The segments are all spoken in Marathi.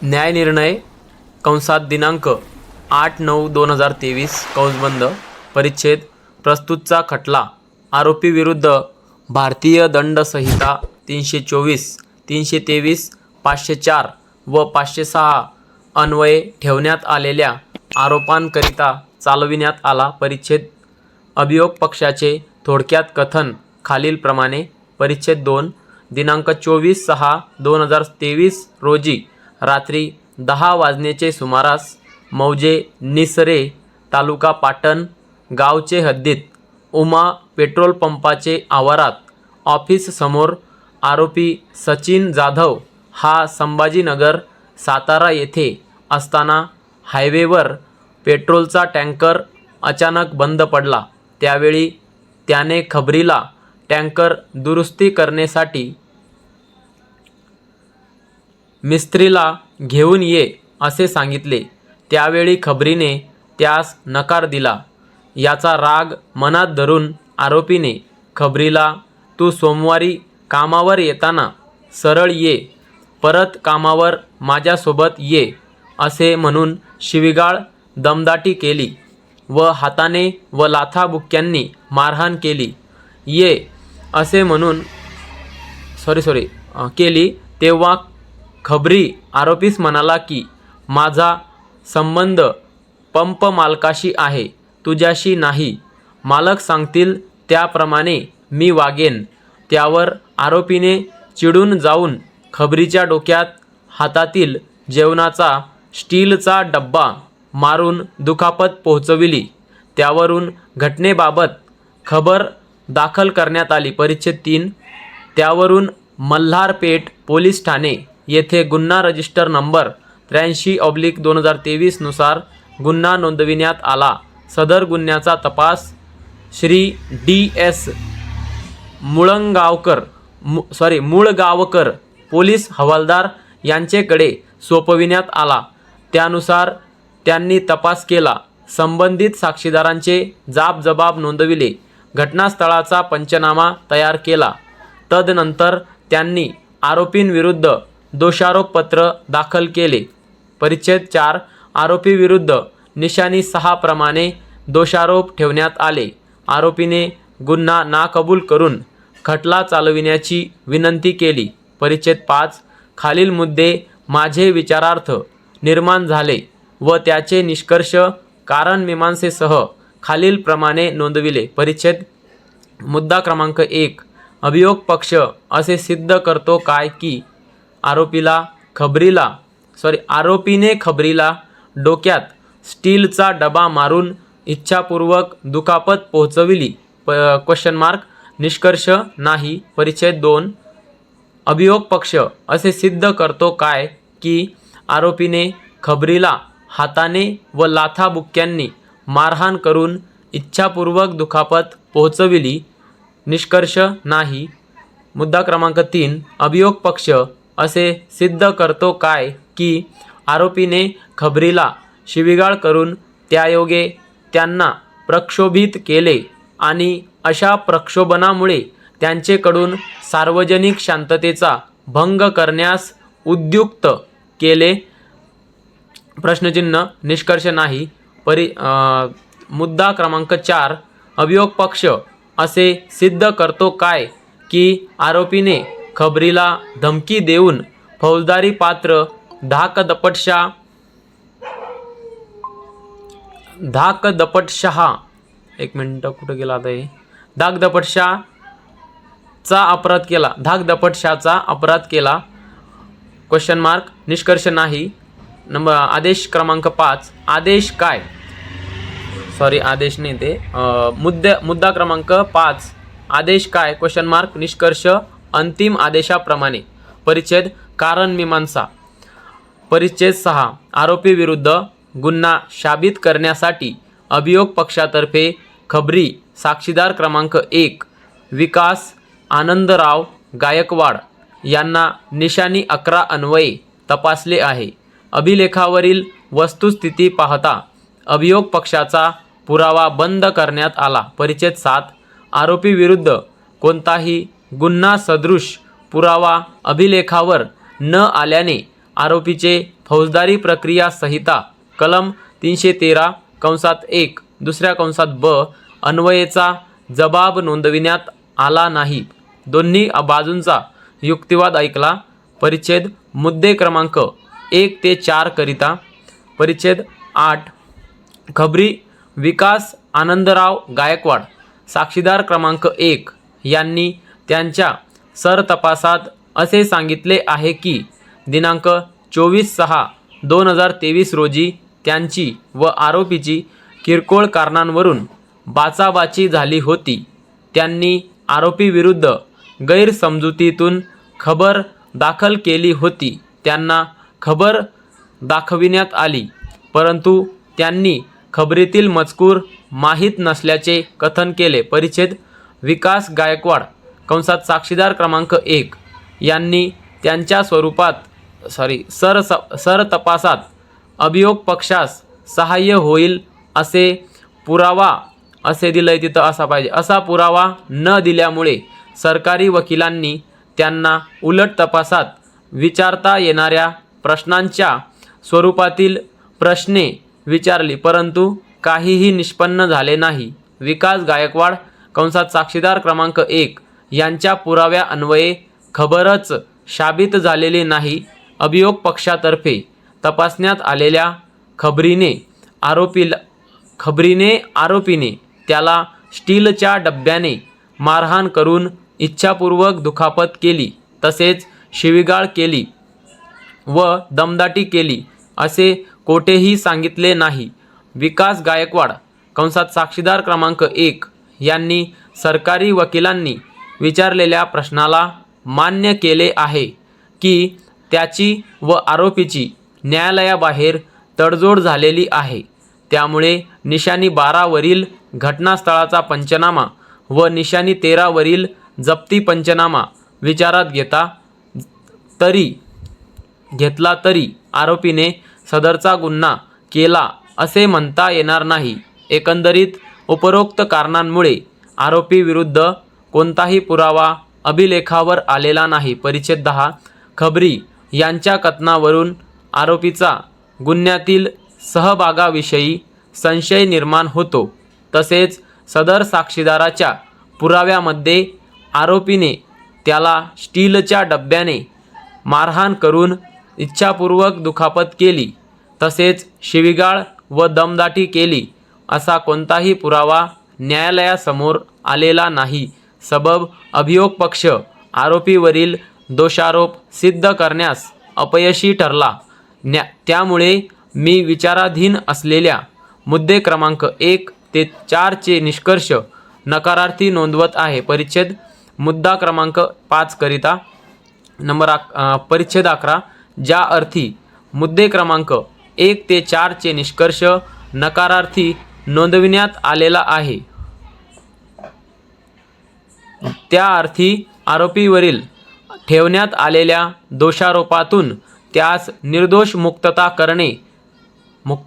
न्यायनिर्णय कंसात दिनांक 8/9/2023 कंसबंद परिच्छेद प्रस्तुतचा खटला आरोपी विरुद्ध भारतीय दंड संहिता 324, 323, 504 व 506 अन्वये ठेवण्यात आलेल्या आरोपांकरिता चालविण्यात आला। परिच्छेद अभियोग पक्षाचे थोडक्यात कथन खालीलप्रमाणे। परिच्छेद 2 दिनांक 24/6/2023 रोजी रात्री 10 वाजण्याचे सुमारास मौजे निसरे तालुका पाटण गावचे हद्दीत उमा पेट्रोल पंपाचे आवारात ऑफिस समोर आरोपी सचिन जाधव हा संभाजीनगर सातारा येथे असताना हायवेवर पेट्रोलचा टँकर अचानक बंद पडला। त्यावेळी त्याने खबरीला टँकर दुरुस्ती करण्यासाठी मिस्त्रीला घेऊन ये असे सांगितले। त्यावेळी खबरीने त्यास नकार दिला। याचा राग मनात धरून आरोपीने खबरीला तू सोमवारी कामावर येताना सरळ ये, परत कामावर माझ्यासोबत ये असे म्हणून शिवीगाळ दमदाटी केली व हाताने व लाथाबुक्क्यांनी मारहाण केली। ये असे म्हणून केली तेव्हा खबरी आरोपीस म्हणाला की माझा संबंध पंप मालकाशी आहे, तुझ्याशी नाही। मालक सांगतील त्याप्रमाणे मी वागेन। त्यावर आरोपीने चिडून जाऊन खबरीच्या डोक्यात हातातील जेवणाचा स्टीलचा डब्बा मारून दुखापत पोहोचविली। त्यावरून घटनेबाबत खबर दाखल करण्यात आली। परिच्छेद 3 त्यावरून मल्हारपेठ पोलीस ठाणे येथे गुन्हा रजिस्टर नंबर 83/2023 नुसार गुन्हा नोंदविण्यात आला। सदर गुन्ह्याचा तपास श्री DS मुळगावकर पोलीस हवालदार यांचेकडे सोपविण्यात आला। त्यानुसार त्यांनी तपास केला, संबंधित साक्षीदारांचे जाब नोंदविले, घटनास्थळाचा पंचनामा तयार केला। तदनंतर त्यांनी आरोपींविरुद्ध दोषारोपपत्र दाखल केले। परिच्छेद 4 आरोपी विरुद्ध निशाणी 6 प्रमाणे दोषारोप ठेवण्यात आले। आरोपीने गुन्हा नाकबूल करून खटला चालविण्याची विनंती केली। परिच्छेद 5 खालील मुद्दे माझे विचारार्थ निर्माण झाले व त्याचे निष्कर्ष कारण मीमांसेसह खालीलप्रमाणे नोंदविले। परिच्छेद मुद्दा क्रमांक 1 अभियोग पक्ष असे सिद्ध करतो काय की आरोपीने खबरीला डोक्यात स्टीलचा डबा मारून इच्छापूर्वक दुखापत पोहोचविली? निष्कर्ष नाही। परिच्छेद 2 अभियोग पक्ष असे सिद्ध करतो काय की आरोपीने खबरीला हाताने व लाथाबुक्क्यांनी मारहाण करून इच्छापूर्वक दुखापत पोहोचविली? निष्कर्ष नाही। मुद्दा क्रमांक 3 अभियोग पक्ष असे सिद्ध करतो काय की आरोपीने खबरीला शिवीगाळ करून त्यायोगे त्यांना प्रक्षोभित केले आणि अशा प्रक्षोभनामुळे त्यांचेकडून सार्वजनिक शांततेचा भंग करण्यास उद्युक्त केले? निष्कर्ष नाही। मुद्दा क्रमांक 4 अभियोग पक्ष असे सिद्ध करतो काय की आरोपीने खबरीला धमकी देऊन फौजदारी पात्र धाकदपटशहा धाकदपटशाचा अपराध केला? निष्कर्ष नाही। आदेश क्रमांक 5 आदेश काय आदेश नाही ते मुद्दा क्रमांक 5 आदेश काय? निष्कर्ष अंतिम आदेशाप्रमाणे। परिच्छेद कारण मीमांसा परिच्छेद 6 आरोपी विरुद्ध गुन्हा शाबित करण्यासाठी अभियोग पक्षातर्फे खबरी साक्षीदार क्रमांक 1 विकास आनंदराव गायकवाड यांना निशाणी 11 अन्वये तपासले आहे। अभिलेखावरील वस्तुस्थिती पाहता अभियोग पक्षाचा पुरावा बंद करण्यात आला। परिच्छेद 7 आरोपी विरुद्ध कोणताही गुन्हा सदृश पुरावा अभिलेखावर न आल्याने आरोपीचे फौजदारी प्रक्रिया संहिता कलम 313 कंसात 1 दुसऱ्या कंसात ब अन्वयेचा जबाब नोंदविण्यात आला नाही. दोन्ही बाजूंचा युक्तिवाद ऐकला. परिच्छेद मुद्दे क्रमांक 1 ते 4 करिता. परिच्छेद 8 खबरी विकास आनंदराव गायकवाड साक्षीदार क्रमांक 1 यांनी त्यांच्या सरतपासात असे सांगितले आहे की दिनांक 24/6/2023 रोजी त्यांची व आरोपीची किरकोळ कारणांवरून बाचाबाची झाली होती. त्यांनी आरोपीविरुद्ध गैरसमजुतीतून खबर दाखल केली होती. त्यांना खबर दाखविण्यात आली, परंतु त्यांनी खबरीतील मजकूर माहीत नसल्याचे कथन केले. परिच्छेद विकास गायकवाड कंसात साक्षीदार क्रमांक 1 यांनी त्यांच्या सरतपासात अभियोग पक्षास सहाय्य होईल असे पुरावा असे दिलंय तिथं असा पाहिजे असा पुरावा न दिल्यामुळे सरकारी वकिलांनी त्यांना उलट तपासात विचारता येणाऱ्या प्रश्नांच्या स्वरूपातील प्रश्ने विचारली, परंतु काहीही निष्पन्न झाले नाही. विकास गायकवाड कंसात साक्षीदार क्रमांक 1 यांच्या पुराव्या अन्वये खबरच साबित झालेली नाही. अभियोग पक्षातर्फे तपासण्यात आलेल्या खबरीने आरोपीने त्याला स्टीलच्या डब्याने मारहाण करून इच्छापूर्वक दुखापत केली, तसेच शिवीगाळ केली व दमदाटी केली असे कोठेही सांगितले नाही. विकास गायकवाड कंसात साक्षीदार क्रमांक 1 यांनी सरकारी वकिलांनी विचारलेल्या प्रश्नाला मान्य केले आहे की त्याची व आरोपीची न्यायालयाबाहेर तडजोड झालेली आहे. त्यामुळे निशाणी 12 वरील घटनास्थळाचा पंचनामा व निशाणी 13 वरील जप्ती पंचनामा विचारात घेतला तरी आरोपीने सदरचा गुन्हा केला असे म्हणता येणार नाही. एकंदरीत उपरोक्त कारणांमुळे आरोपीविरुद्ध कोणताही पुरावा अभिलेखावर आलेला नाही. परिच्छेद 10 खबरी यांच्या कथनावरून आरोपीचा गुन्ह्यातील सहभागाविषयी संशय निर्माण होतो. तसेच सदर साक्षीदाराच्या पुराव्यामध्ये आरोपीने त्याला स्टीलच्या डब्याने मारहाण करून इच्छापूर्वक दुखापत केली, तसेच शिवीगाळ व दमदाटी केली असा कोणताही पुरावा न्यायालयासमोर आलेला नाही. सबब अभियोग पक्ष आरोपीवरील दोषारोप सिद्ध करण्यास अपयशी ठरला. त्यामुळे मी विचाराधीन असलेल्या मुद्दे क्रमांक 1 ते 4 चे निष्कर्ष नकारार्थी नोंदवत आहे. परिच्छेद मुद्दा क्रमांक 5 करिता परिच्छेद 11 ज्या अर्थी मुद्दे क्रमांक 1 ते 4 चे निष्कर्ष नकारार्थी नोंदविण्यात आलेला आहे, त्या अर्थी आरोपीवरील ठेवण्यात आलेल्या दोषारोपातून त्यास निर्दोष मुक्त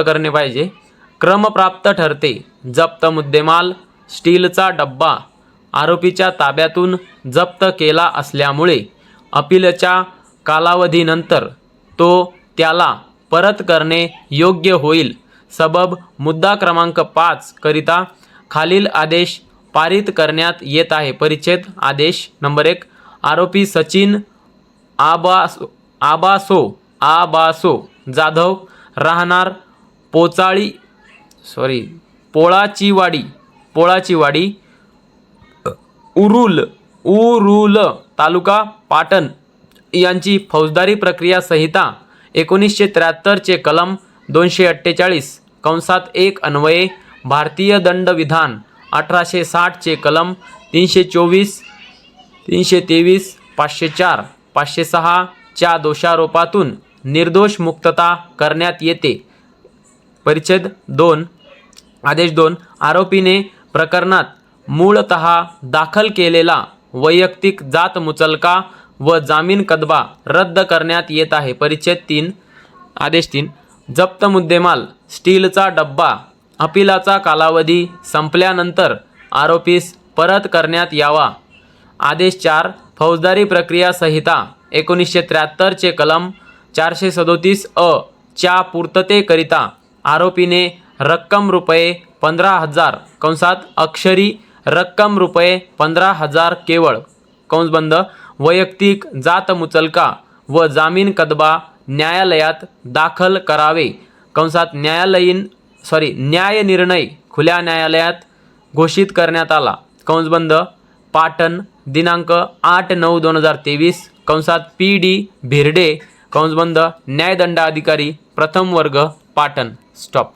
करणे पाहिजे. क्रमप्राप्त ठरते. जप्त मुद्देमाल स्टीलचा डब्बा आरोपीच्या ताब्यातून जप्त केला असल्यामुळे अपीलच्या कालावधीनंतर तो त्याला परत करणे योग्य होईल. सबब मुद्दा क्रमांक 5 करिता खालील आदेश पारित करण्यात येत आहे. परिच्छेद आदेश नंबर 1 आरोपी सचिन आबासो जाधव राहणार पोळाचीवाडी उरुल तालुका पाटण यांची फौजदारी प्रक्रिया संहिता 1973 चे कलम 248 कंसात 1 अन्वये भारतीय दंडविधान 1860 चे कलम 324, 323, 504, 506 च्या दोषारोपातून निर्दोष मुक्तता करण्यात येते. परिच्छेद 2 आदेश 2 आरोपीने प्रकरणात मूळतः दाखल केलेला वैयक्तिक जात मुचलका व जामीन कदबा रद्द करण्यात येत आहे. परिच्छेद 3 आदेश 3 जप्त मुद्देमाल स्टीलचा डब्बा अपीलाचा कालावधी संपल्यानंतर आरोपीस परत करण्यात यावा. आदेश 4 फौजदारी प्रक्रिया संहिता 1973 चे कलम 437 अ च्या पूर्ततेकरिता आरोपीने रक्कम रुपये 15,000 कंसात अक्षरी रक्कम रुपये 15,000 केवळ कंस बंद वैयक्तिक जात मुचलका व जामीन कदबा न्यायालयात दाखल करावे कंसात न्याय निर्णय खुल्या न्यायालयात घोषित करण्यात आला कंस बंद पाटण दिनांक 8/9/2023 कंसात PD भिरडे कंस बंद न्यायदंडाधिकारी प्रथम वर्ग पाटण स्टॉप।